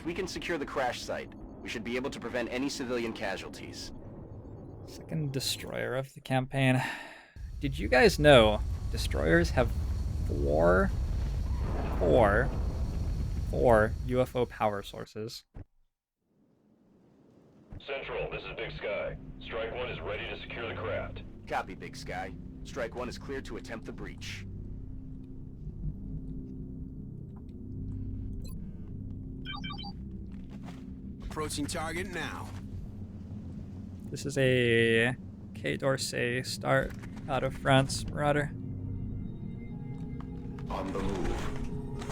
If we can secure the crash site, we should be able to prevent any civilian casualties. Second destroyer of the campaign. Did you guys know destroyers have four UFO power sources? Central, this is Big Sky. Strike 1 is ready to secure the craft. Copy, Big Sky. Strike 1 is cleared to attempt the breach. Approaching target now. This is a Quai d'Orsay start out of France, Marauder. On the move.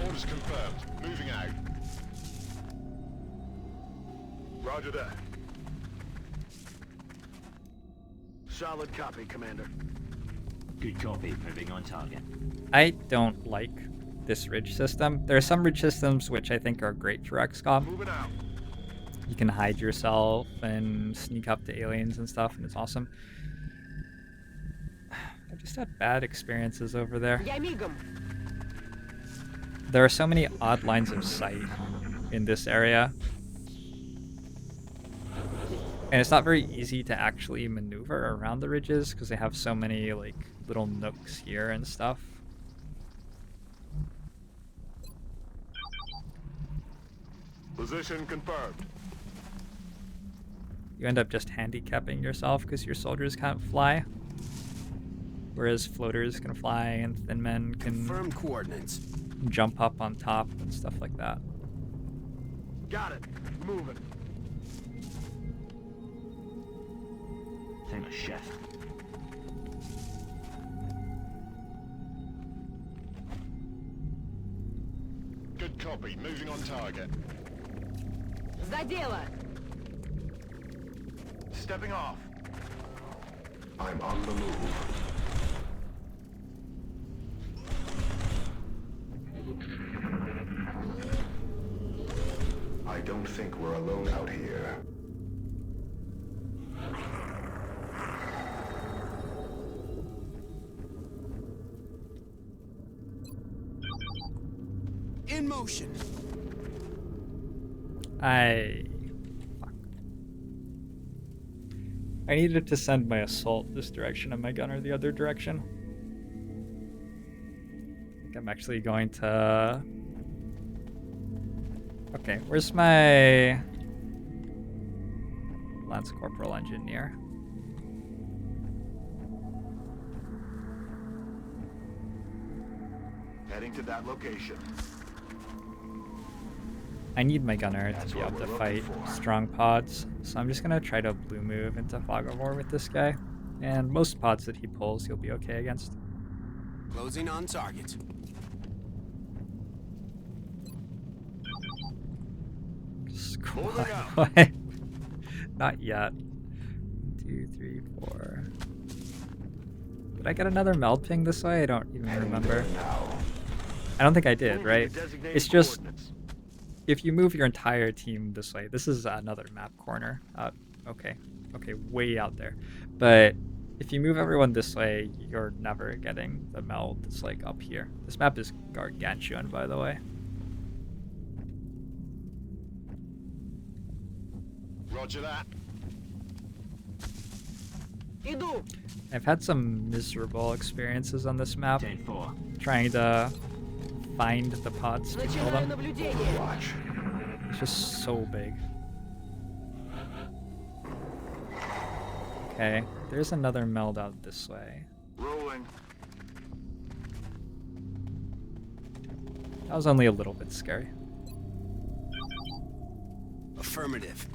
Orders confirmed. Moving out. Roger that. Solid copy, Commander. Good copy. Moving on target. I don't like this ridge system. There are some ridge systems which I think are great for XCOM. Moving out. You can hide yourself and sneak up to aliens and stuff, and it's awesome. I just had bad experiences over there. There are so many odd lines of sight in this area. And it's not very easy to actually maneuver around the ridges because they have so many like little nooks here and stuff. Position confirmed. You end up just handicapping yourself because your soldiers can't fly. Whereas floaters can fly and thin men can Confirmed coordinates. jump up on top and stuff like that. Got it. Moving. Thing a chef. Good copy. Moving on target. За дело! Stepping off. I'm on the move. I don't think we're alone out here. In motion. Fuck. I needed to send my assault this direction and my gunner the other direction. I think I'm actually going to... Okay, where's my Lance Corporal Engineer? Heading to that location. I need my gunner to be able to fight strong pods, so I'm just gonna try to blue move into fog of war with this guy. And most pods that he pulls, he'll be okay against. Closing on target. Moving out. Squad. Not yet. 2, 3, 4. Did I get another meld ping this way? I don't even remember. I don't think I did, right? It's just if you move your entire team this way, this is another map corner. Okay, way out there. But if you move everyone this way, you're never getting the meld that's like up here. This map is gargantuan, by the way. Roger that. Иду! I've had some miserable experiences on this map 10-4. trying to find the pods to kill Начинаю them. наблюдение! Watch. It's just so big. Okay, there's another meld out this way. Rolling. That was only a little bit scary. Affirmative.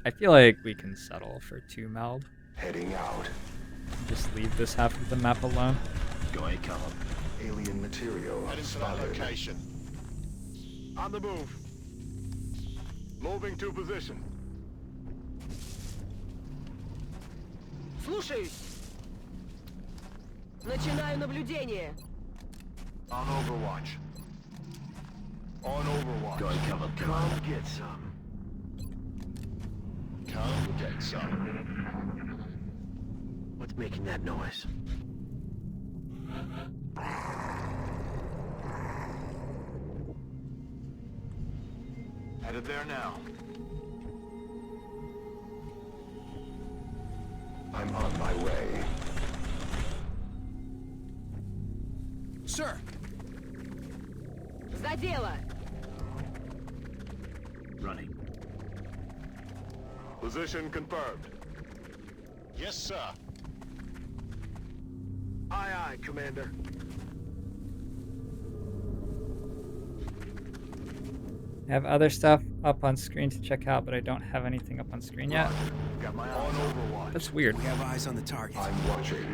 I feel like we can settle for 2 meld. Heading out. Just leave this half of the map alone. Guy cover. Alien material Heading to that spotted. location. On the move. Moving to position. Слушаюсь! Начинаю наблюдение! On Overwatch. On Overwatch. Guy cover. Come get some. Come get some. What's making that noise? Headed there now. I'm on my way. Sir, За дело! Running. Position confirmed. Yes, sir. Aye, aye, Commander. I have other stuff up on screen to check out, but I don't have anything up on screen yet. Got my eye on Overwatch. That's weird, we have eyes on the target. I'm watching.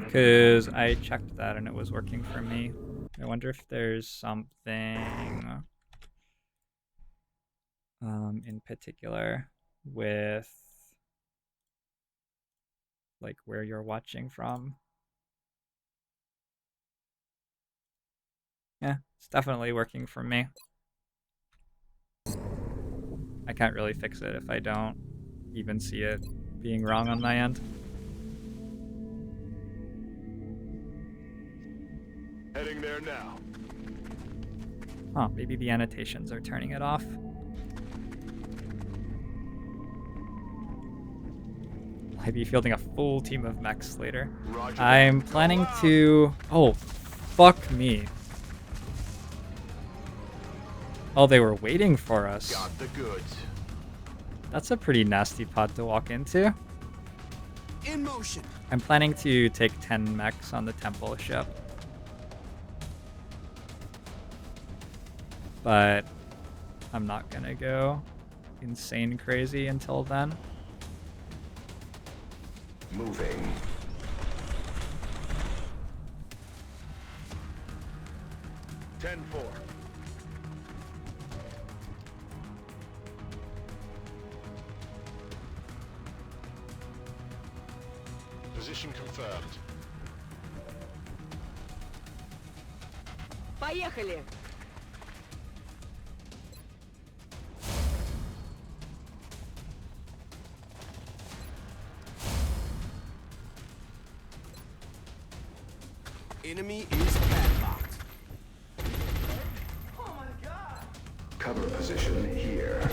because I checked that and it was working for me. I wonder if there's something in particular with like where you're watching from. Yeah, it's definitely working for me. I can't really fix it if I don't even see it being wrong on my end. Heading there now. Oh, maybe the annotations are turning it off. I'll be fielding a full team of mechs later. Roger. I'm planning to... Oh, fuck me. Oh, they were waiting for us. Got the goods. That's a pretty nasty pod to walk into. In motion. I'm planning to take 10 mechs on the temple ship. But I'm not gonna go insane crazy until then. Moving. Ten four. Position confirmed. Поехали! Enemy is padlocked. Cover position here.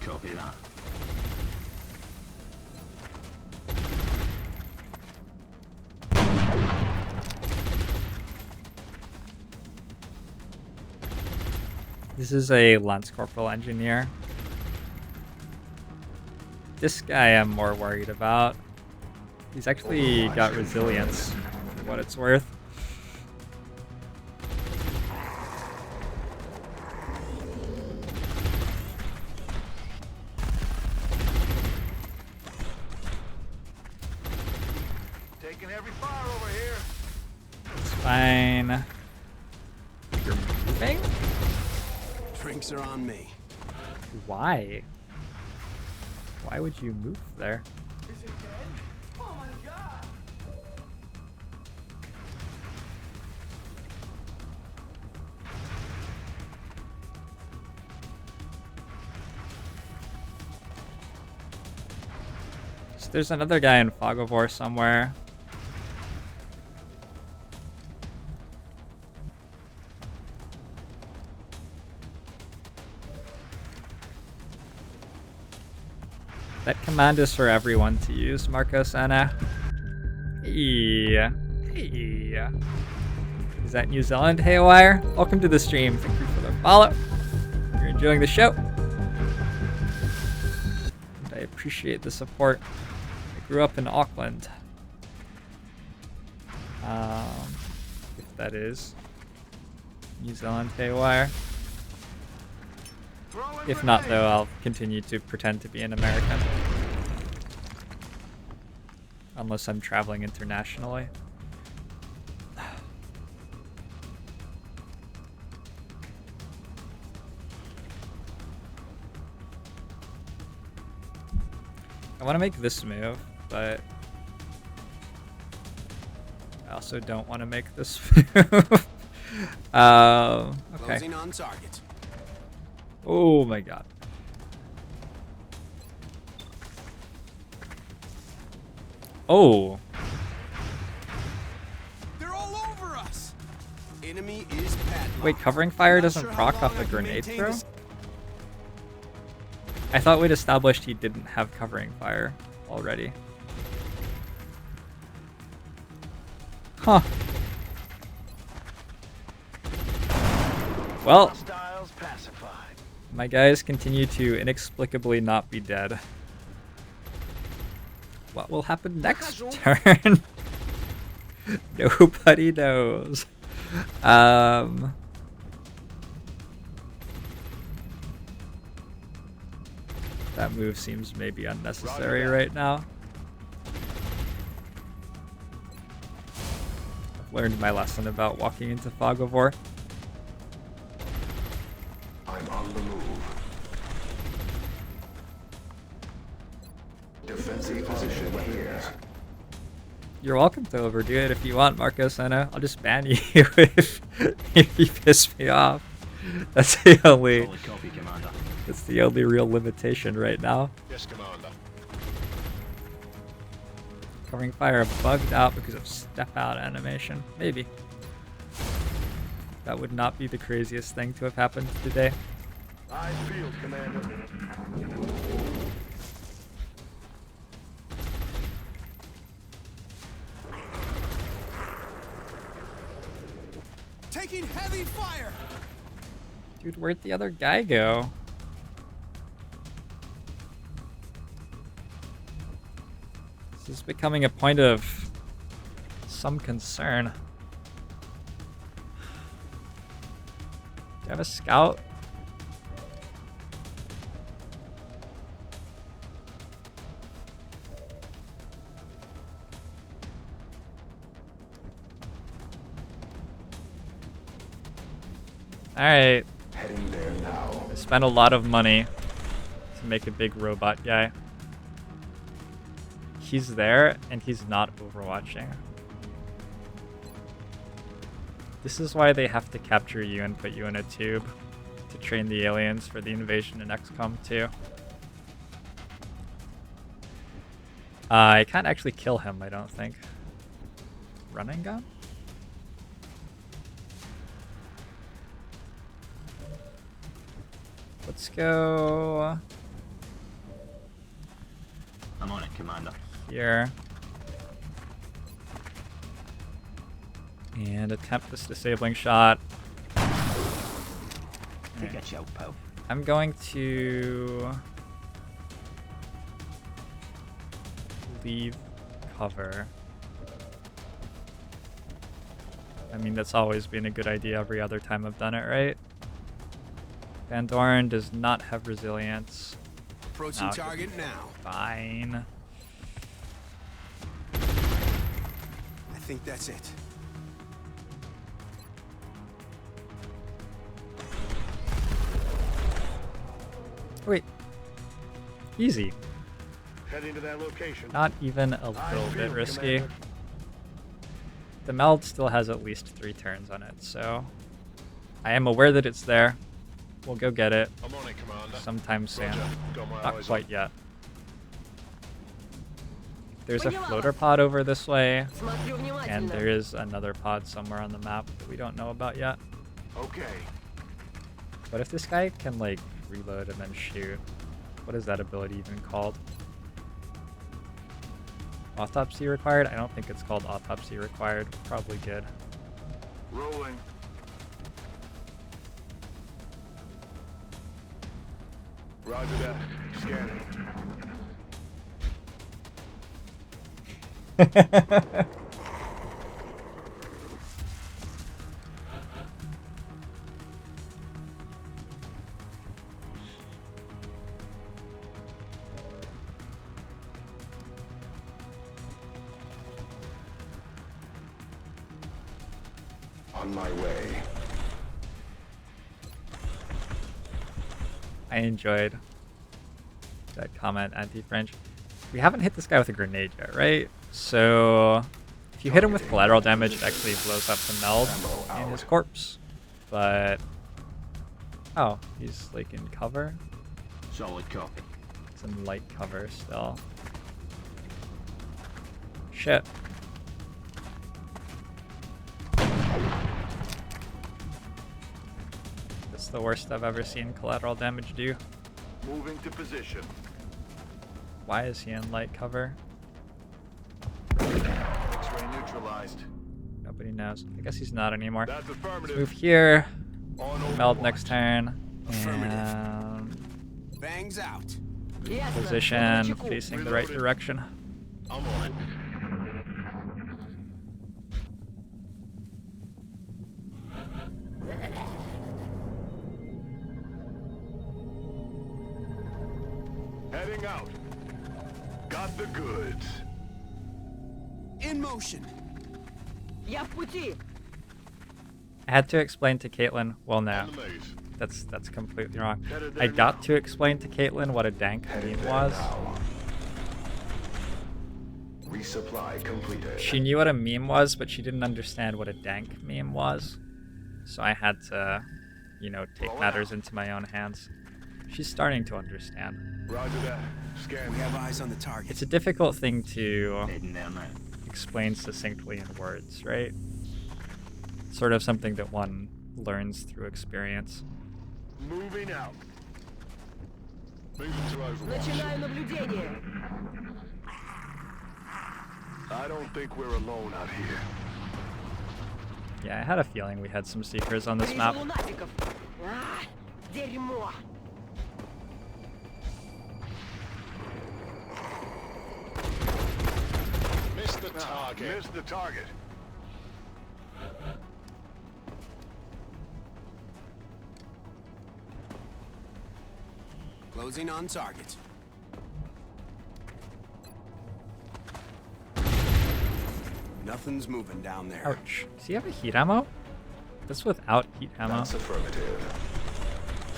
Copy that. This is a Lance Corporal engineer. This guy I'm more worried about. He's actually got resilience, for what it's worth. Taking heavy fire over here. It's fine. You're moving? Drinks are on me. Why? Why would you move there? So there's another guy in Fog of War somewhere. That command is for everyone to use, Marcos Anna. Hey. Hey. Is that New Zealand Haywire? Welcome to the stream. Thank you for the follow. If you're enjoying the show. And I appreciate the support. I grew up in Auckland. If that is New Zealand Haywire. If not, though, I'll continue to pretend to be an American. Unless I'm traveling internationally. I want to make this move, but I also don't want to make this move. Okay. Closing on target. Oh my god. Oh, They're all over us. Enemy is padlocked. wait, covering fire Not doesn't sure how proc long off I a can grenade maintain throw? this- I thought we'd established he didn't have covering fire already. Huh. Well, Hostiles pacified. my guys continue to inexplicably not be dead. What will happen next turn? Nobody knows. That move seems maybe unnecessary right now. I've learned my lesson about walking into fog of war. I'm on the move. Defensive position here. You're welcome to overdo it if you want, Marcos. I know. I'll just ban you if you piss me off. That's the only. Solid copy, Commander. That's the only real limitation right now. Yes, Commander. Covering fire bugged out because of step out animation. Maybe. That would not be the craziest thing to have happened today. I field, Commander. Taking heavy fire. Dude, where'd the other guy go? This is becoming a point of some concern. Do you have a scout? Alright. Heading there now. I spent a lot of money to make a big robot guy. He's there, and he's not overwatching. This is why they have to capture you and put you in a tube to train the aliens for the invasion in XCOM 2. I can't actually kill him, I don't think. Running gun? Let's go I'm on it, Commander. here. And attempt this disabling shot. Take a chill, pal. I'm going to leave cover. I mean, that's always been a good idea every other time I've done it, right? Van Doren does not have resilience. Approaching No, target now. Fine. I think that's it. Wait. Easy. Heading to that location. Not even a little bit risky. The meld still has at least 3 turns on it, so I am aware that it's there. We'll go get it I'm on it, Commander. sometime soon. Roger. Got my Not eyes quite on. yet. There's a floater pod over this way, Смотрю and внимательно. there is another pod somewhere on the map that we don't know about yet. Okay. But if this guy can, like, reload and then shoot, what is that ability even called? Autopsy required? I don't think it's called autopsy required. Probably good. Rolling. Roger that. Scanning. On my way. I enjoyed that comment, anti-French. We haven't hit this guy with a grenade yet, right? So if you hit him with collateral damage, it actually blows up the meld in his corpse. But oh, he's like in cover. Solid copy. It's in light cover still. Shit. That's the worst I've ever seen collateral damage do. Moving to position. Why is he in light cover? X-ray neutralized. Nobody knows. I guess he's not anymore. That's Let's affirmative. move here. On Meld overwatch. next turn. Affirmative. And Bangs out. Ясно. position На чеку. facing the right direction. I'm on it. Heading out. Got the goods. In motion. Я в пути. I had to explain to Caitlin. Well, no, On the move. that's completely wrong. Headed I there got now. to explain to Caitlin what a dank meme was. Resupply completed. She knew what a meme was, but she didn't understand what a dank meme was. So I had to, you know, take Rolling matters out. into my own hands. She's starting to understand. Roger that. Scan. We have eyes on the target. It's a difficult thing to Heading there now. explain succinctly in words, right? Sort of something that one learns through experience. Moving out. Moving to overwatch. Начинаю наблюдение. I don't think we're alone out here. Yeah, I had a feeling we had some seekers on this Вижу map. лунатиков. А, дерьмо. Missed the target. Missed the target. Closing on target. Nothing's moving down there. Ouch. Does he have a heat ammo? This without heat ammo. That's affirmative.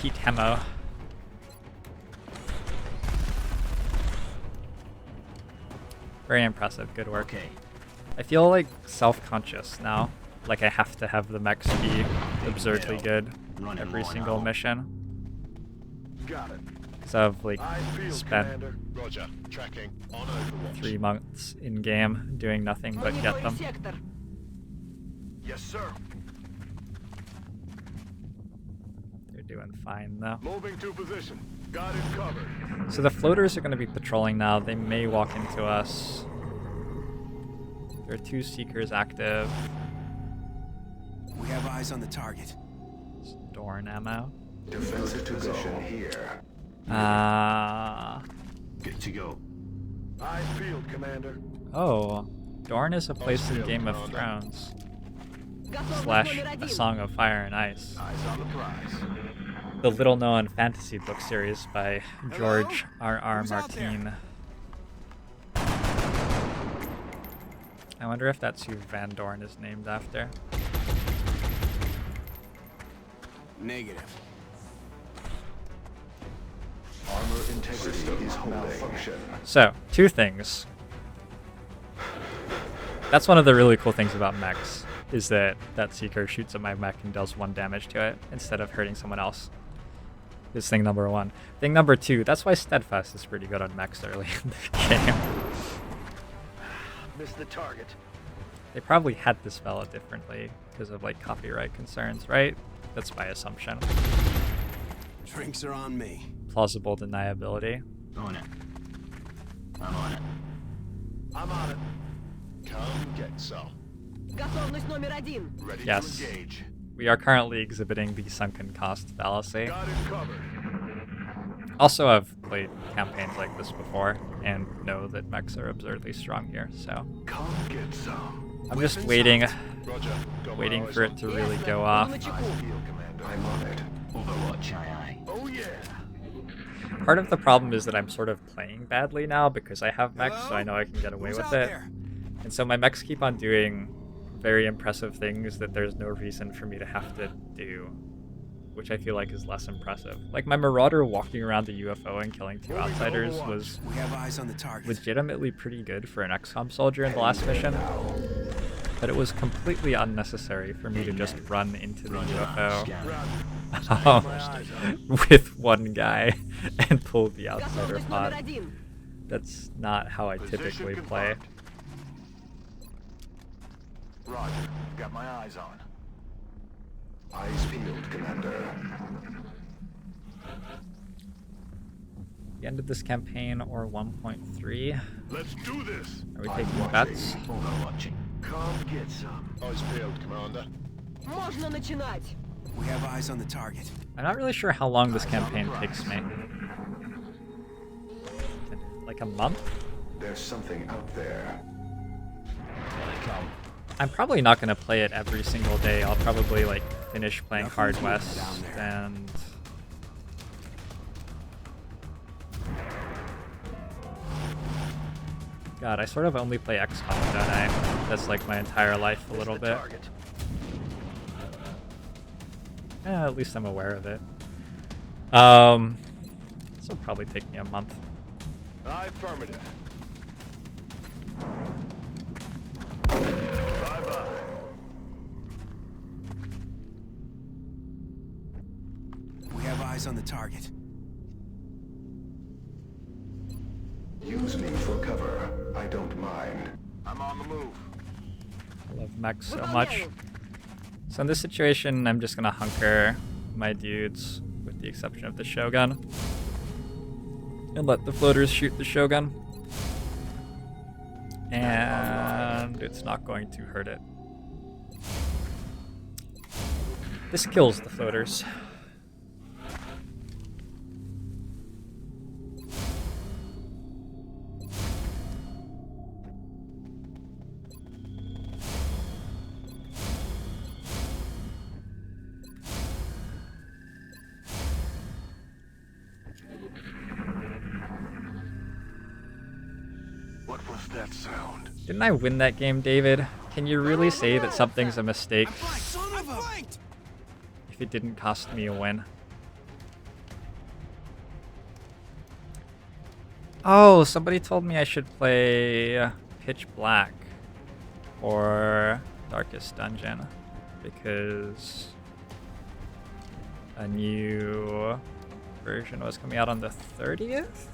Heat ammo. Very impressive. Good work. Okay. I feel like self-conscious now. Like I have to have the mechs be absurdly good Running every more single now. mission. Got it. Because I've like I feel, spent Commander. Roger. Tracking. On overwatch. 3 months in game doing nothing but get Мониторю them. сектор. Yes, sir. They're doing fine though. Moving to position. Got it covered. So the floaters are going to be patrolling now. They may walk into us. There are 2 seekers active. We have eyes on the target. Dorn ammo. Defensive position here. Good to go. I field, Commander. Oh, Dorn is a place in field, Game of Commander. Thrones Готовность slash номер A один. Song of Fire and Ice, Eyes on the prize. the little-known fantasy book series by George R.R. Who's out there? Martin. I wonder if that's who Van Dorn is named after. Negative. Armor integrity is malfunction. So, 2 things. That's one of the really cool things about mechs, is that that seeker shoots at my mech and does 1 damage to it instead of hurting someone else. Is thing number 1. Thing number 2, that's why Steadfast is pretty good on mechs early in the game. Missed the target. They probably had to spell it differently because of like copyright concerns, right? That's my assumption. Drinks are on me. Plausible deniability. On it. I'm on it. I'm on it. Come get some. Готовность номер один. Ready Yes. to engage. We are currently exhibiting the sunken cost fallacy. Got it covered. Also, I've played campaigns like this before and know that mechs are absurdly strong here, so Come get some. I'm just waiting, Roger. Got my waiting eyes for on. it to really Ясно. go Буду off. на I чеку. feel, Commander. I'm on it. Overwatch, aye. Oh yeah. Part of the problem is that I'm sort of playing badly now because I have mechs, so I know I can get away Who's with out it. there? And so my mechs keep on doing very impressive things that there's no reason for me to have to do, which I feel like is less impressive. Like my Marauder walking around the UFO and killing 2 outsiders was We have eyes on the target. legitimately pretty good for an XCOM soldier in the last mission, but it was completely unnecessary for me to just run into the UFO with 1 guy and pull the outsider Готовность pod. номер один. That's not how I typically play. Roger. Got my eyes on. Eyes peeled, Commander. The end of this campaign or 1.3. Let's do this. Are we taking bets? Overwatching. Come get some. Eyes peeled, Commander. Можно начинать. We have eyes on the target. I'm not really sure how long this campaign takes me. Like a month? There's something out there. I'm probably not going to play it every single day. I'll probably like finish playing Hard West and God, I sort of only play XCOM, don't I? That's like my entire life a little bit. At least I'm aware of it. This will probably take me a month. Affirmative. Bye-bye. We have eyes on the target. Use me for cover. I don't mind. I'm on the move. I love mechs so much. So in this situation, I'm just gonna hunker my dudes, with the exception of the Shogun, and let the floaters shoot the Shogun. And it's not going to hurt it. This kills the floaters. What was that sound? Didn't I win that game, David? Can you really say that something's a mistake Son of a... if it didn't cost me a win? Oh, somebody told me I should play Pitch Black or Darkest Dungeon because a new version was coming out on the 30th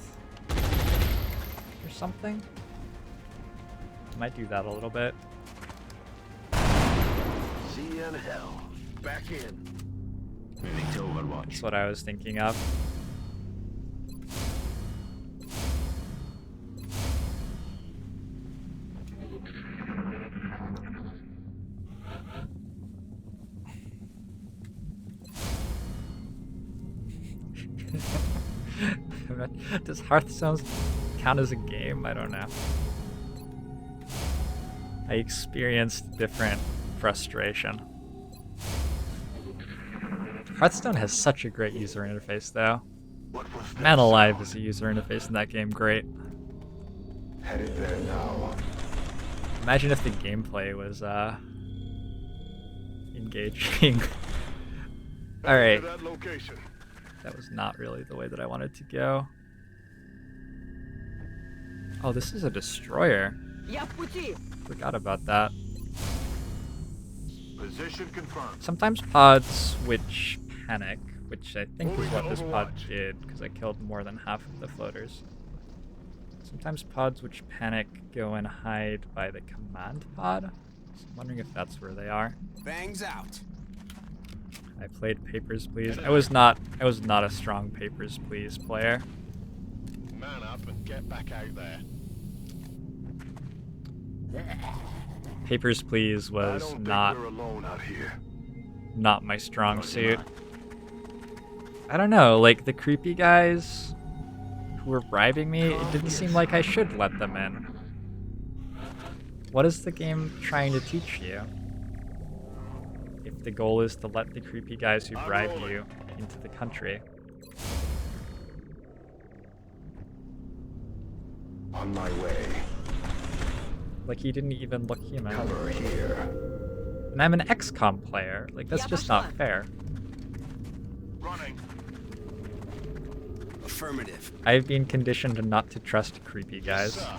or something. Might do that a little bit. See you in hell. Back in. Moving to Overwatch. That's what I was thinking of. Does Hearthstone count as a game? I don't know. I experienced different frustration. Hearthstone has such a great user interface, though. What was that Man Alive sound? is a user interface in that game great. Headed there now. Imagine if the gameplay was engaging. All right, To that location. that was not really the way that I wanted to go. Oh, this is a destroyer. Я в пути. Forgot about that. Position confirmed. Sometimes pods switch panic, which I think is Moving what to this pod Overwatch. did, because I killed more than half of the floaters. Sometimes pods which panic go and hide by the command pod. So I'm wondering if that's where they are. Bangs out. I played Papers, Please. I was not a strong Papers, Please player. Man up and get back out there. Papers, Please I was don't think not we're alone out here. my strong suit. I don't know, like the creepy guys who were bribing me, it didn't seem like I should let them in. What is the game trying to teach you? If the goal is to let the creepy guys who bribe you into the country. On my way. Like, he didn't even look human. Cover here. And I'm an XCOM player. Like, that's Yeah, just пошла. not fair. Running. Affirmative. I've been conditioned not to trust creepy guys Sir.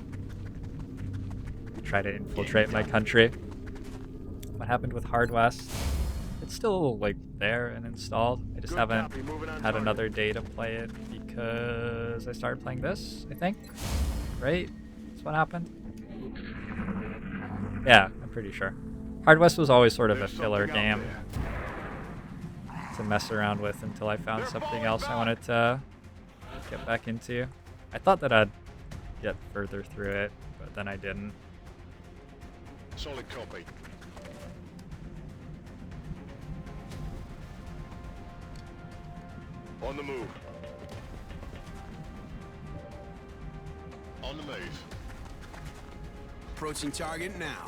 who try to infiltrate my country. What happened with Hard West? It's still, like, there and installed. I just Good haven't copy, moving on had target. another day to play it because I started playing this, I think. Right? That's what happened? Yeah, I'm pretty sure. Hard West was always sort of a filler game to mess around with until I found something else I wanted to get back into. I thought that I'd get further through it, but then I didn't. Solid copy. On the move. On the move. Approaching target now.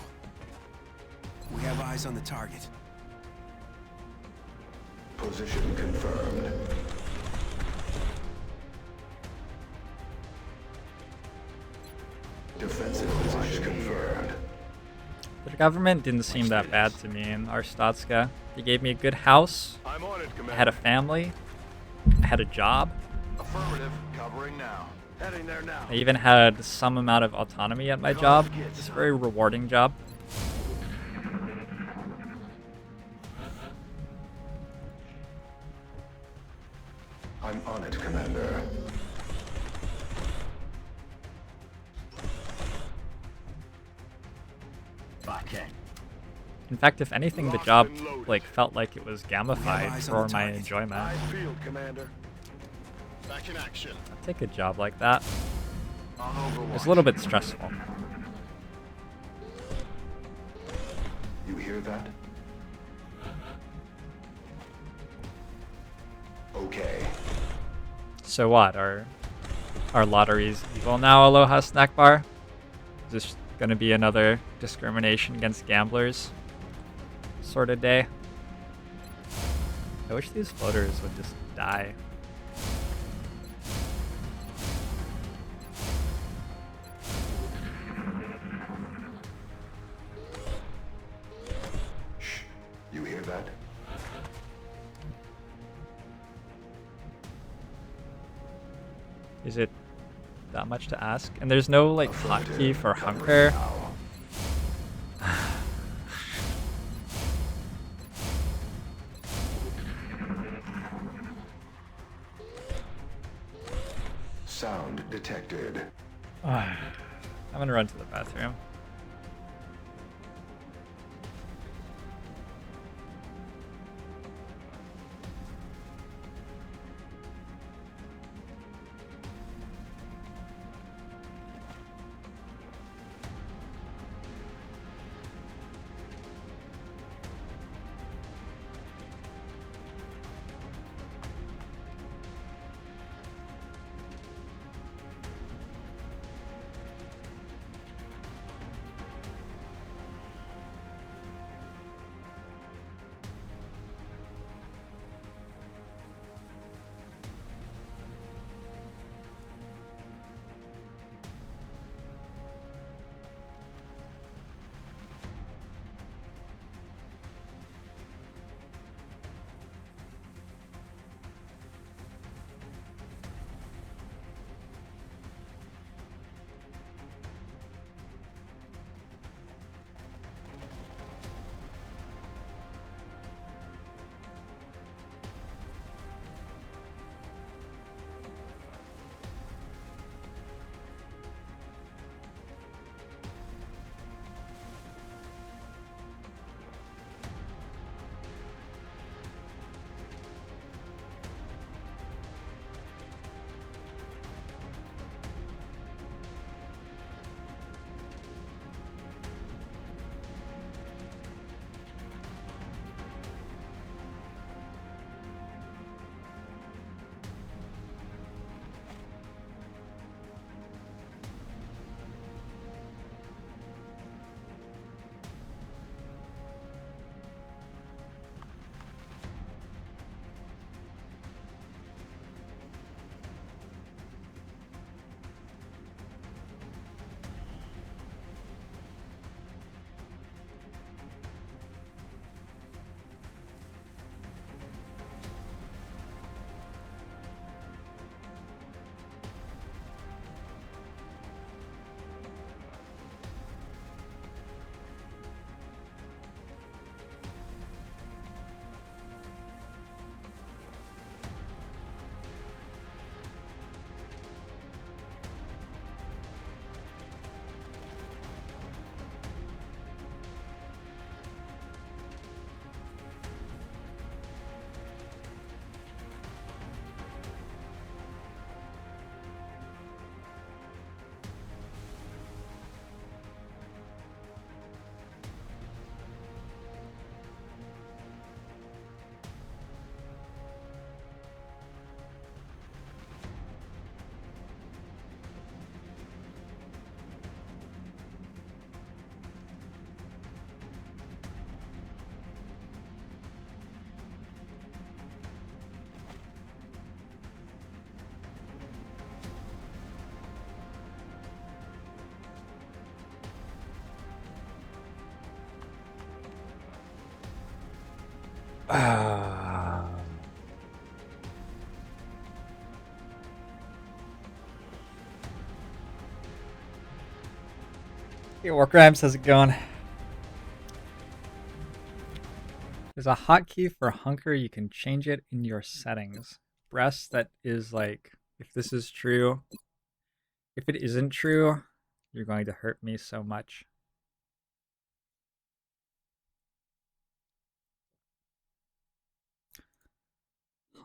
We have eyes on the target. Position confirmed. Defensive position confirmed. The government didn't seem that bad to me in Arstotzka. They gave me a good house, I'm on it, I Commander. had a family, I had a job, Affirmative. Covering now. Heading there now. I even had some amount of autonomy at my job. It's a very rewarding job. I'm on it, Commander. Back in. In fact, if anything, the job like felt like it was gamified for my enjoyment. Eyes peeled, Commander. Back in action. I'd take a job like that. On Overwatch. It's a little bit stressful. You hear that? Okay. So what? Are lotteries evil now, Aloha Snack Bar? Is this gonna be another discrimination against gamblers sort of day? I wish these floaters would just die. Shh. You hear that? Is it that much to ask? And there's no like hotkey for Hunker. Sound detected. I'm gonna run to the bathroom. Hey, War Grimes, how's it going? There's a hotkey for hunker. You can change it in your settings. Breast, that is like, if this is true. If it isn't true, you're going to hurt me so much.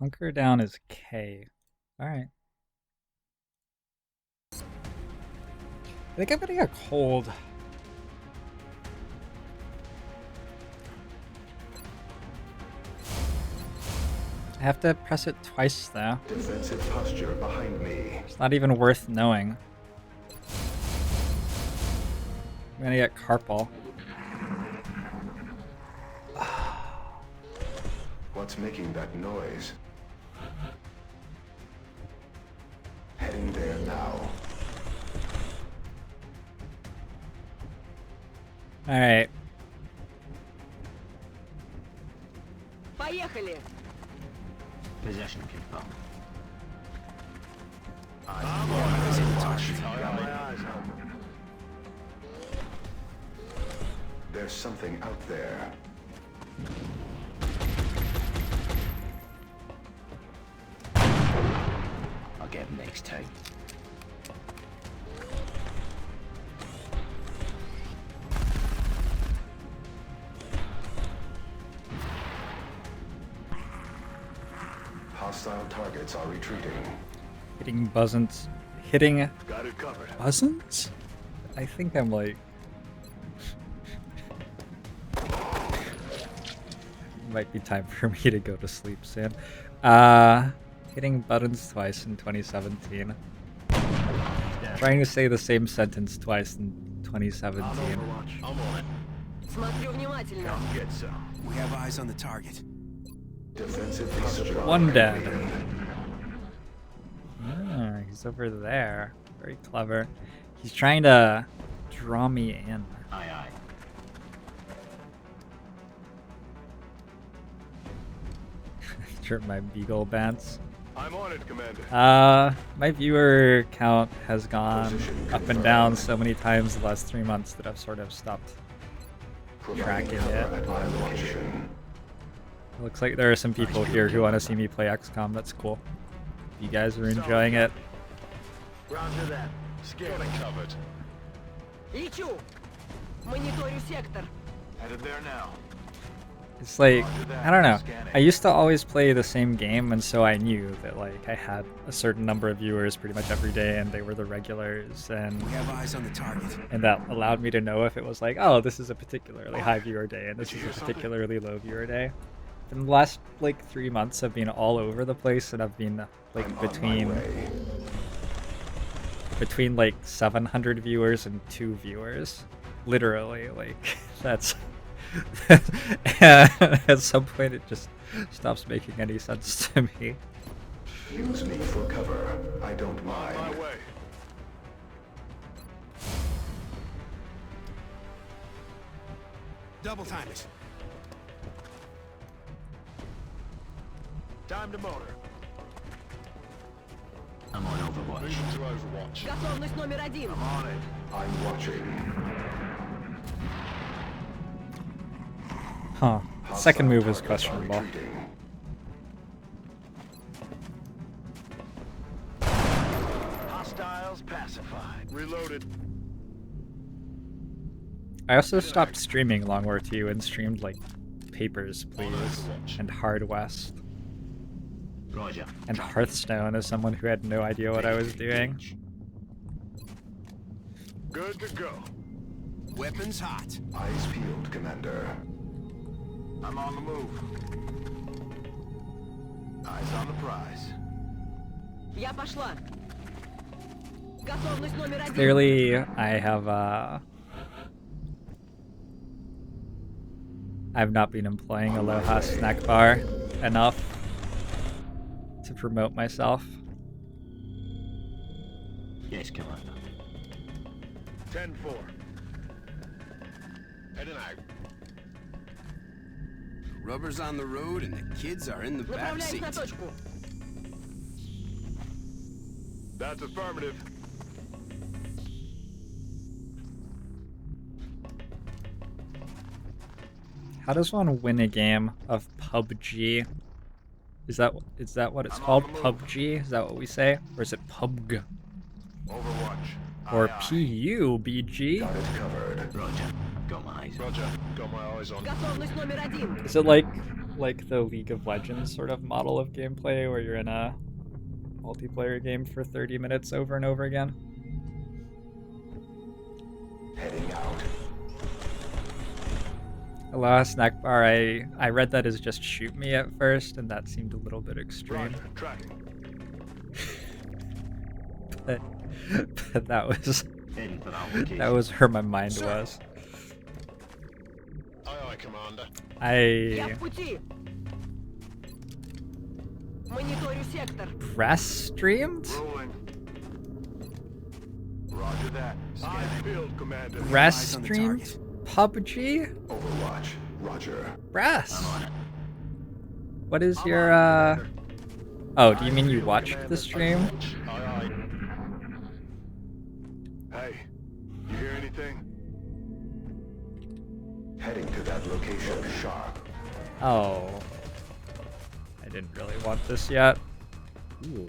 Hunker down is K. Alright. I think I'm getting a cold. I have to press it twice though. Defensive posture behind me. It's not even worth knowing. I'm gonna get carpal. What's making that noise? Heading there now. Alright. Поехали! Possession confirmed. Eyes in the target. There's something out there. I'll get him next time. Hostile targets are retreating. Hitting buzzins. Hitting Got it covered. buzzins? I think I'm like... Might be time for me to go to sleep soon. Hitting buttons twice in 2017. Trying to say the same sentence twice in 2017. I'm on it. Смотрю внимательно. Come get some. We have eyes on the target. Defensive posture. One dead. behind me. Ah, he's over there. Very clever. He's trying to draw me in. Aye, aye. After my beagle bants. I'm on it, Commander. My viewer count has gone up and down so many times the last 3 months that I've sort of stopped tracking it. At my location. Looks like there are some people here who want to see me play XCOM. That's cool. You guys are enjoying it. Roger that. Scanning covered. Лечу! Мониторю сектор. Headed there now. It's like, I don't know. I used to always play the same game, and so I knew that like I had a certain number of viewers pretty much every day, and they were the regulars, and We have eyes on the target. that allowed me to know if it was like, oh, this is a particularly high viewer day, and this Did is you a hear something? particularly low viewer day. In the last like 3 months, I've been all over the place, and I've been like I'm on my way. between like 700 viewers and 2 viewers. Literally, like that's at some point it just stops making any sense to me. Use me for cover. I don't My mind. way. Double time it. Time to motor. I'm on Overwatch. Moving to Overwatch. Готовность номер один. I'm on it. I'm watching. Huh. Second move is Hostile targets are questionable. retreating. Hostiles pacified. Reloaded. I also stopped streaming Long War 2 and streamed like Papers, Please, and Hard West, Roger. and Hearthstone as someone who had no idea what I was doing. Good to go. Weapons hot. Eyes peeled, Commander. I'm on the move. Eyes on the prize. Я пошла. Готовность номер один. Clearly, I've not been employing Aloha Snack Bar enough to promote myself. Yes, Commander. 10-4. Heading out. Rubber's on the road and the kids are in the back Направляюсь seat. на точку. That's affirmative. How does one win a game of PUBG? Is that what it's called? PUBG? Is that what we say? Or is it PUBG? Overwatch. Or Aye, aye. PUBG? Got it covered. Roger. Got my eyes. Roger. Got my eyes on. Готовность номер 1. Is it like the League of Legends sort of model of gameplay where you're in a multiplayer game for 30 minutes over and over again? Heading out. Hello, snack bar. I read that as just shoot me at first, and that seemed a little bit extreme. Roger. Tracking. But, but that was Heading for that location. that was where my mind was. Aye, aye, Commander. Я I в пути. Мониторю сектор. press streamed? Rolling. Roger that. Eyes Scanning. field, Commander. Press Eyes on the streamed? PUBG? Overwatch. Roger. Press. I'm on it. What is I'm your on, Commander. Oh, do you mean you watched the stream? Aye, aye. Hey, you hear anything? Heading to that location sharp. Oh. I didn't really want this yet. Ooh.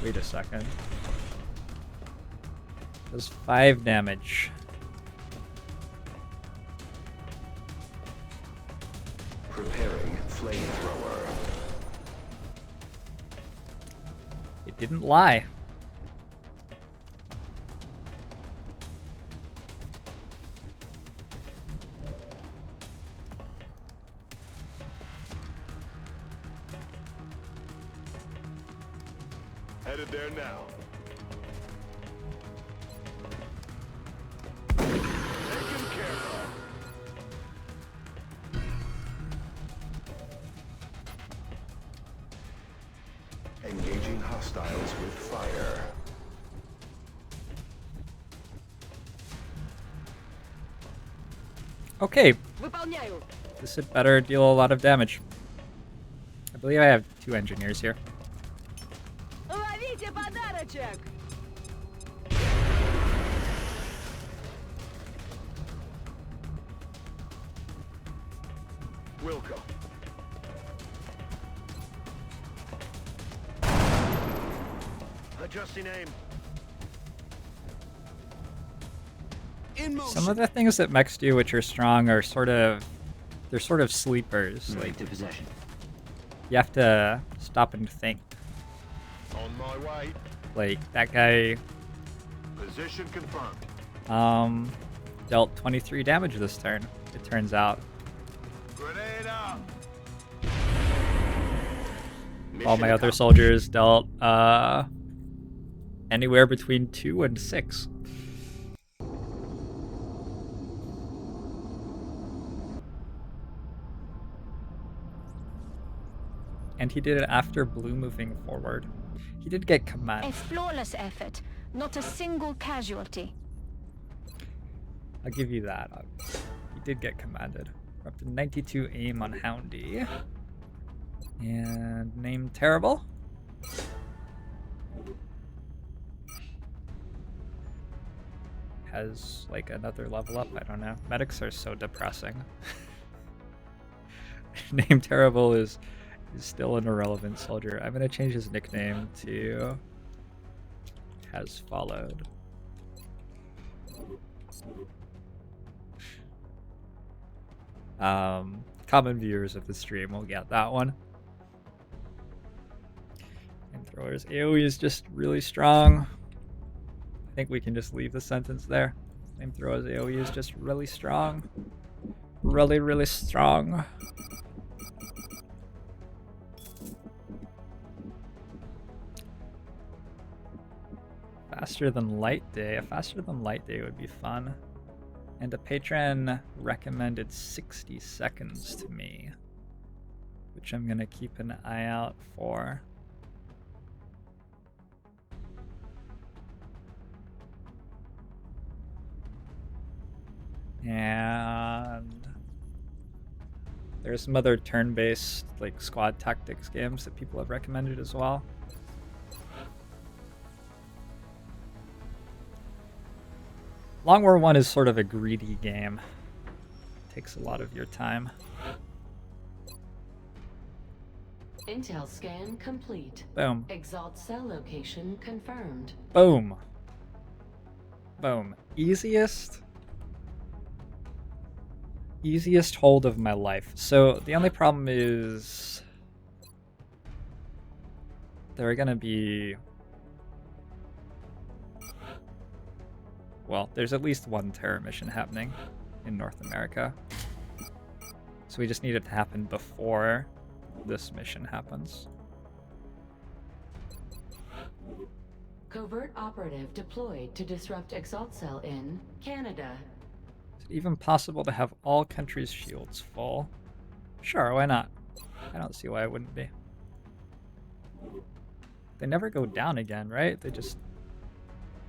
Wait a second. Does 5 damage. Preparing flamethrower. It didn't lie. Headed there now. Taken care of. Engaging hostiles with fire. Okay, Выполняю. this had better deal a lot of damage. I believe I have 2 engineers here. Ловите подарочек. Wilco. Adjusting aim. In motion. Some of the things that mechs do which are strong are they're sort of sleepers. Like, Right to possession. you have to stop and think. On my way. Like, that guy, Position confirmed. dealt 23 damage this turn, it turns out. Grenade out. All my other soldiers dealt, anywhere between 2 and 6. And he did it after blue moving forward. He did get command. A flawless effort, not a single casualty. I'll give you that. He did get commanded. We're up to 92 aim on Houndy. And name terrible. Has like another level up, I don't know. Medics are so depressing. Name terrible is still an irrelevant soldier. I'm gonna change his nickname to has followed. Common viewers of the stream will get that one. Flamethrowers. AoE is just really strong. I think we can just leave the sentence there. Flamethrowers AoE is just really strong. Really, really strong. Faster than light day. A faster than light day would be fun. And a patron recommended 60 seconds to me, which I'm gonna keep an eye out for. And There's some other turn-based like squad tactics games that people have recommended as well. Long War 1 is sort of a greedy game. Takes a lot of your time. Intel scan complete. Boom. Exalt cell location confirmed. Boom. Boom. Easiest hold of my life. So the only problem is there are gonna be, well, there's at least one terror mission happening in North America. So we just need it to happen before this mission happens. Covert operative deployed to disrupt Exalt cell in Canada. Is it even possible to have all countries' shields full? Sure, why not? I don't see why it wouldn't be. They never go down again, right? They just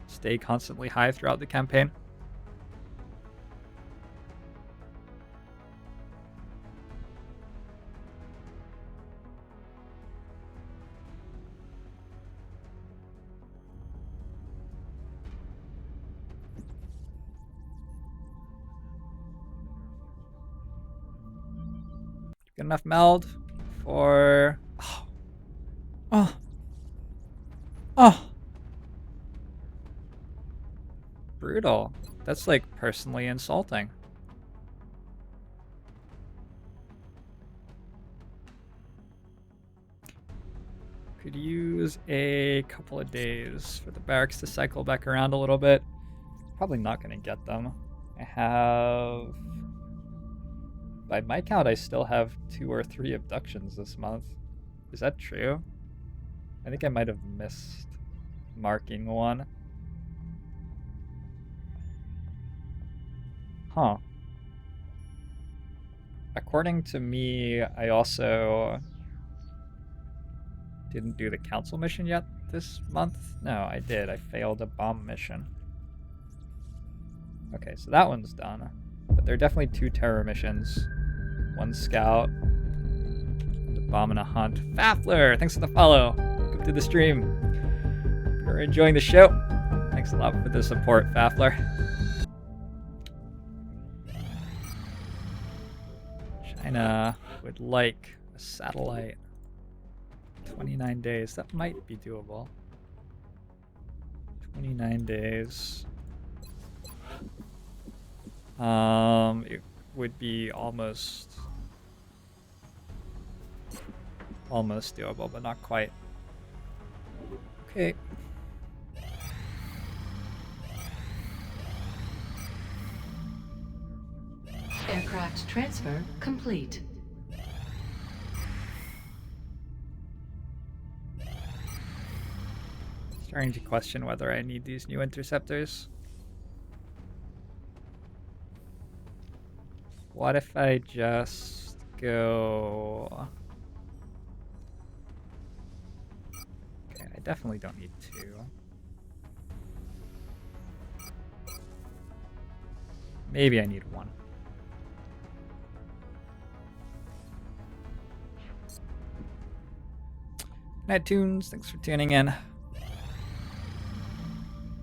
stay constantly high throughout the campaign. Good enough meld for... Oh. Brutal. That's like personally insulting. Could use a couple of days for the barracks to cycle back around a little bit. Probably not going to get them. I have... By my count, I still have 2 or 3 abductions this month. Is that true? I think I might have missed marking one. Huh. According to me, I also didn't do the council mission yet this month. No, I did. I failed a bomb mission. Okay, so that one's done. But there are definitely 2 terror missions. 1 scout, a bomb and a hunt. Faffler, thanks for the follow. Welcome to the stream. If you're enjoying the show, thanks a lot for the support, Faffler. China would like a satellite. 29 days. That might be doable. 29 days. It would be almost doable, but not quite. Okay. Aircraft transfer complete. Starting to question whether I need these new interceptors. What if I just go... Okay, I definitely don't need 2. Maybe I need 1. Night Tunes, thanks for tuning in.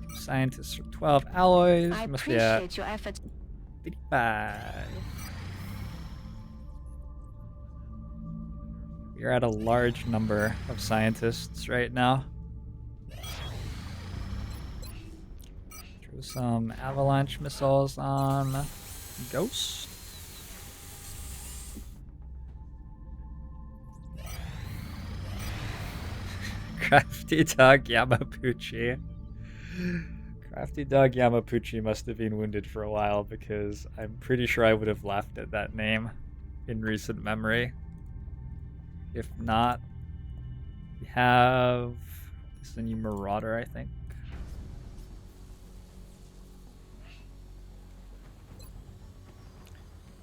2 scientists for 12 alloys. I Must be at appreciate your efforts. 55. We're at a large number of scientists right now. Throw some avalanche missiles on Ghost. Crafty Dog Yamapuchi. Crafty Dog Yamapuchi must have been wounded for a while because I'm pretty sure I would have laughed at that name in recent memory. If not, we have this is the new Marauder, I think.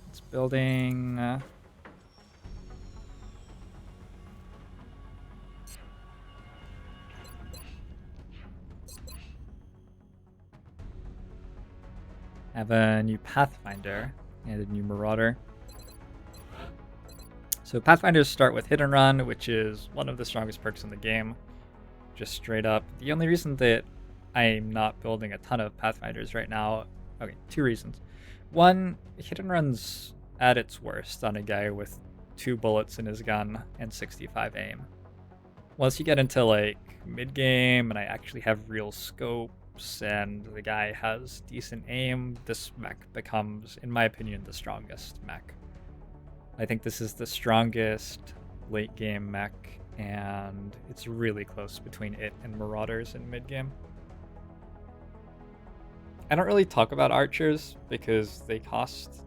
It's building... have a new Pathfinder and a new Marauder. So Pathfinders start with Hit and Run, which is one of the strongest perks in the game. Just straight up. The only reason that I'm not building a ton of Pathfinders right now, okay, 2 reasons. One, Hit and Run's at its worst on a guy with 2 bullets in his gun and 65 aim. Once you get into like mid-game and I actually have real scopes and the guy has decent aim, this mech becomes, in my opinion, the strongest mech. I think this is the strongest late game mech, and it's really close between it and Marauders in mid game. I don't really talk about archers because they cost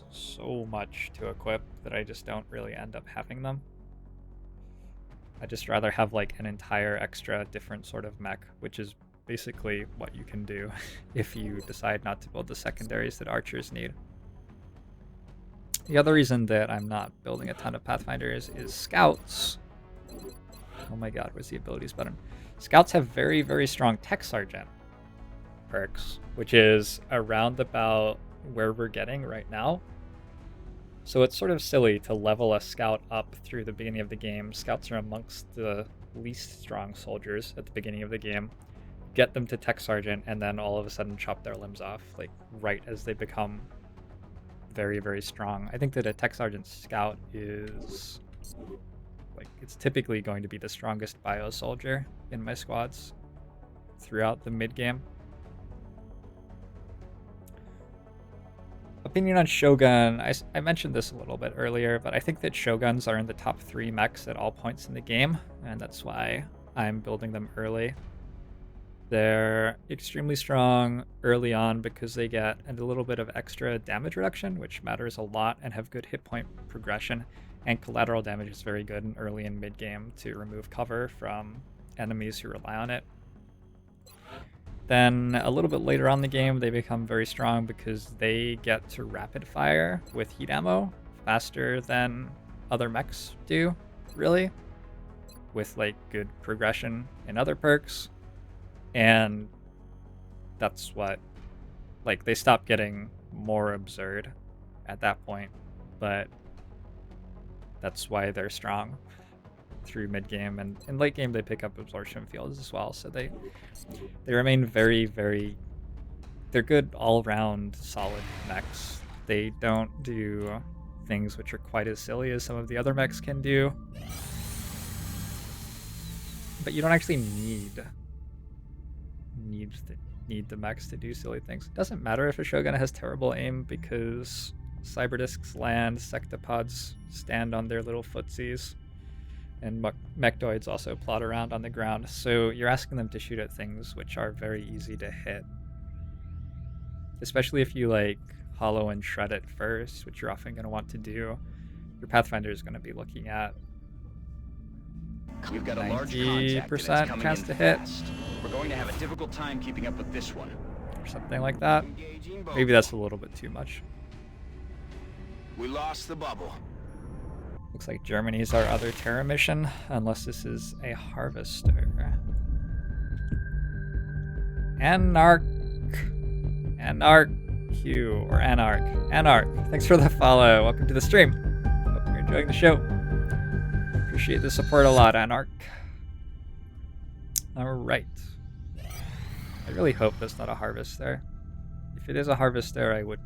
so much to equip that I just don't really end up having them. I just rather have like an entire extra different sort of mech, which is basically what you can do if you decide not to build the secondaries that archers need. The other reason that I'm not building a ton of Pathfinders is Scouts. Oh my god, where's the abilities button? Scouts have very, very strong Tech Sergeant perks, which is around about where we're getting right now. So it's sort of silly to level a Scout up through the beginning of the game. Scouts are amongst the least strong soldiers at the beginning of the game. Get them to Tech Sergeant, and then all of a sudden chop their limbs off, like right as they become very, very strong. I think that a Tech Sergeant Scout is like, it's typically going to be the strongest bio soldier in my squads throughout the mid game. Opinion on Shogun. I mentioned this a little bit earlier, but I think that Shoguns are in the top 3 mechs at all points in the game, and that's why I'm building them early. They're extremely strong early on because they get a little bit of extra damage reduction, which matters a lot, and have good hit point progression, and collateral damage is very good in early and mid game to remove cover from enemies who rely on it. Then a little bit later on in the game, they become very strong because they get to rapid fire with heat ammo faster than other mechs do, really, with like good progression and other perks. And that's what, like, they stop getting more absurd at that point, but that's why they're strong through mid game, and in late game they pick up absorption fields as well, so they remain very, very, they're good all-round solid mechs. They don't do things which are quite as silly as some of the other mechs can do, but you don't actually need the mechs to do silly things. It doesn't matter if a Shogun has terrible aim because Cyberdiscs land, Sectopods stand on their little footsies, and Mechdoids also plot around on the ground, so you're asking them to shoot at things which are very easy to hit. Especially if you like hollow and shred it first, which you're often going to want to do. Your Pathfinder is going to be looking at We've got a large 90% contact and it's coming chance in to hit. fast. We're going to have a difficult time keeping up with this one. Or something like that. Maybe that's a little bit too much. We lost the bubble. Looks like Germany's our other Terra mission, unless this is a harvester. Anarch. Q, or Anarch. Thanks for the follow. Welcome to the stream. Hope you're enjoying the show. Appreciate the support a lot, Anarch. Alright. I really hope that's not a harvester. If it is a harvester, I would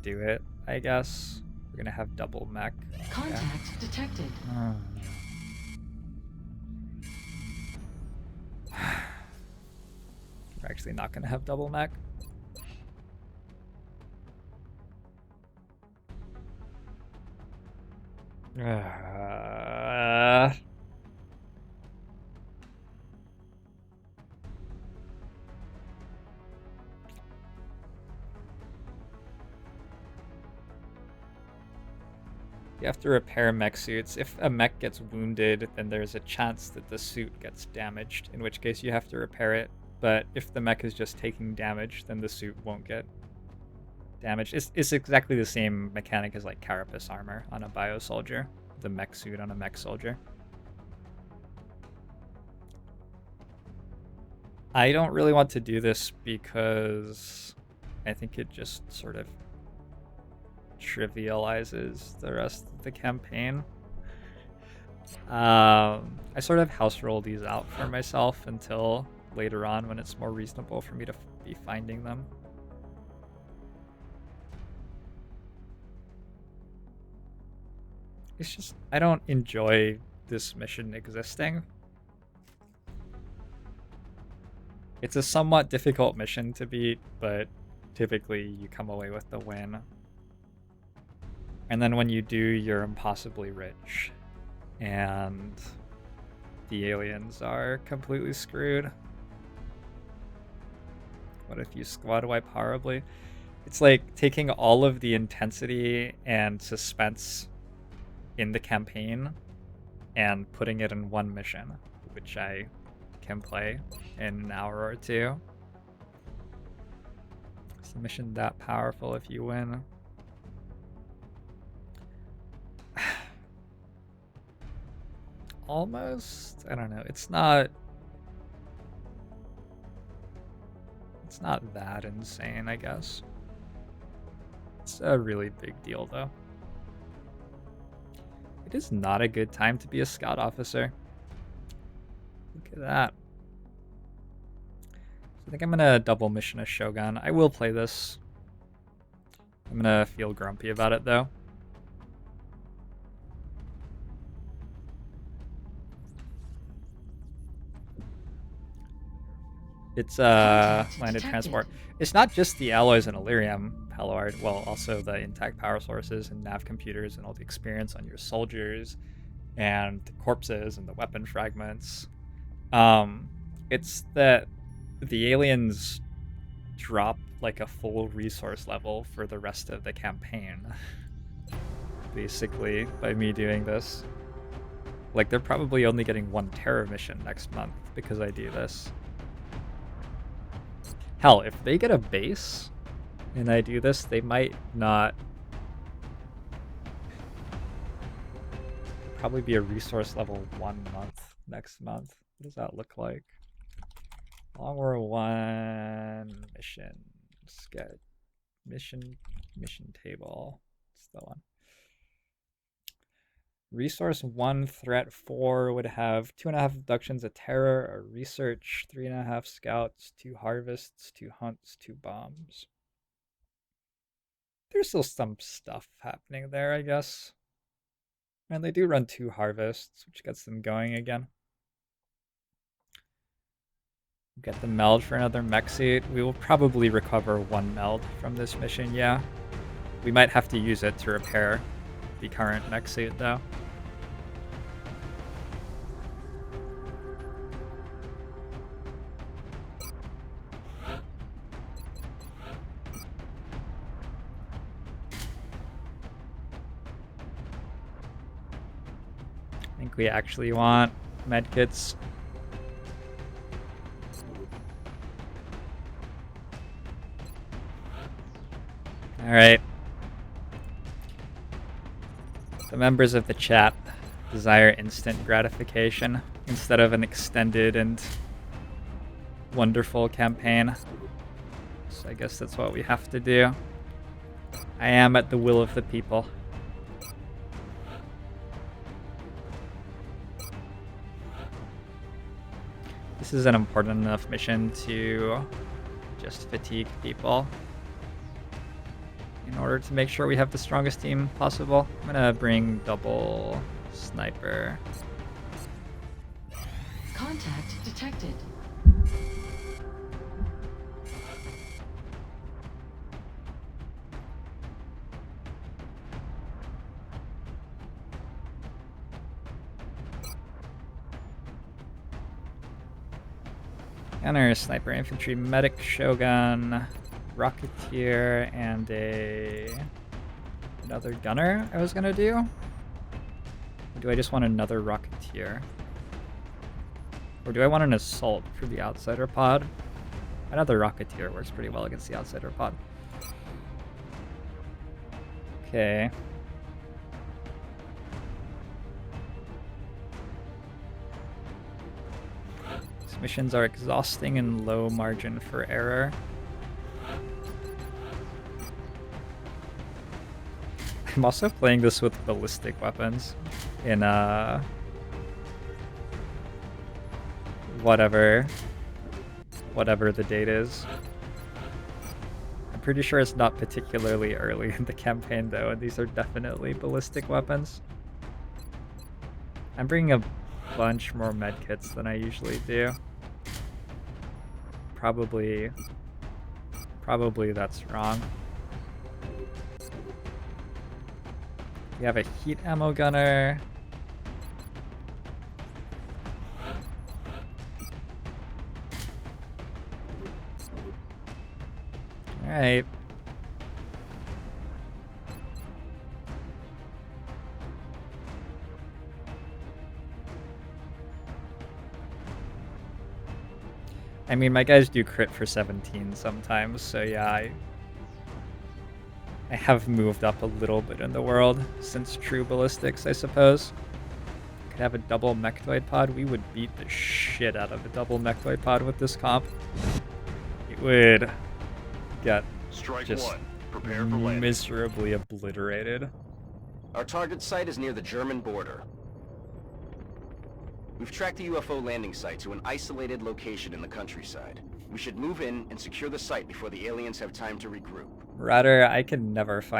do it, I guess. We're gonna have double mech. Contact detected. Oh. We're actually not gonna have double mech. You have to repair mech suits. If a mech gets wounded, then there's a chance that the suit gets damaged, in which case you have to repair it. But if the mech is just taking damage, then the suit won't get damaged. It's exactly the same mechanic as like carapace armor on a bio soldier, the mech suit on a mech soldier. I don't really want to do this because I think it just sort of trivializes the rest of the campaign. I sort of house roll these out for myself until later on when it's more reasonable for me to be finding them. It's just, I don't enjoy this mission existing. It's a somewhat difficult mission to beat, but typically you come away with the win. And then when you do, you're impossibly rich. And the aliens are completely screwed. What if you squad wipe horribly? It's like taking all of the intensity and suspense in the campaign and putting it in one mission, which I can play in an hour or two. Is the mission that powerful if you win? Almost. I don't know. It's not that insane, I guess. It's a really big deal, though. It is not a good time to be a scout officer. Look at that. So I think I'm gonna double mission a Shogun. I will play this. I'm gonna feel grumpy about it, though. It's landed transport. It's not just the alloys and Illyrium, Pallard. Well, also the intact power sources and nav computers and all the experience on your soldiers and the corpses and the weapon fragments. It's that the aliens drop like a full resource level for the rest of the campaign. Basically, by me doing this. Like, they're probably only getting one terror mission next month because I do this. Hell, if they get a base and I do this, they might not. Probably be a resource level 1 month next month. What does that look like? Long War 1 mission. Get mission table. It's the one. Resource 1, threat 4 would have 2.5 abductions, a terror, a research, 3.5 scouts, 2 harvests, 2 hunts, 2 bombs. There's still some stuff happening there, I guess. And they do run 2 harvests, which gets them going again. Get the meld for another mech suit. We will probably recover 1 meld from this mission, yeah. We might have to use it to repair the current mech suit, though. I think we actually want medkits. All right. The members of the chat desire instant gratification instead of an extended and wonderful campaign. So I guess that's what we have to do. I am at the will of the people. This is an important enough mission to just fatigue people in order to make sure we have the strongest team possible. I'm gonna bring double sniper. Contact detected. Gunner, sniper, infantry, medic, shogun, rocketeer, and another gunner I was gonna do? Or do I just want another rocketeer? Or do I want an assault for the outsider pod? Another rocketeer works pretty well against the outsider pod. Okay. These missions are exhausting and low margin for error. I'm also playing this with ballistic weapons in whatever the date is. I'm pretty sure it's not particularly early in the campaign though, and these are definitely ballistic weapons. I'm bringing a bunch more medkits than I usually do. Probably that's wrong. We have a heat ammo gunner. Alright. I mean, my guys do crit for 17 sometimes, so yeah, I have moved up a little bit in the world since true ballistics, I suppose. Could have a double mechtoid pod. We would beat the shit out of a double mechtoid pod with this comp. It would get Strike just one. Prepare for landing. miserably obliterated. Our target site is near the German border. We've tracked the UFO landing site to an isolated location in the countryside. We should move in and secure the site before the aliens have time to regroup. Rather, I can never find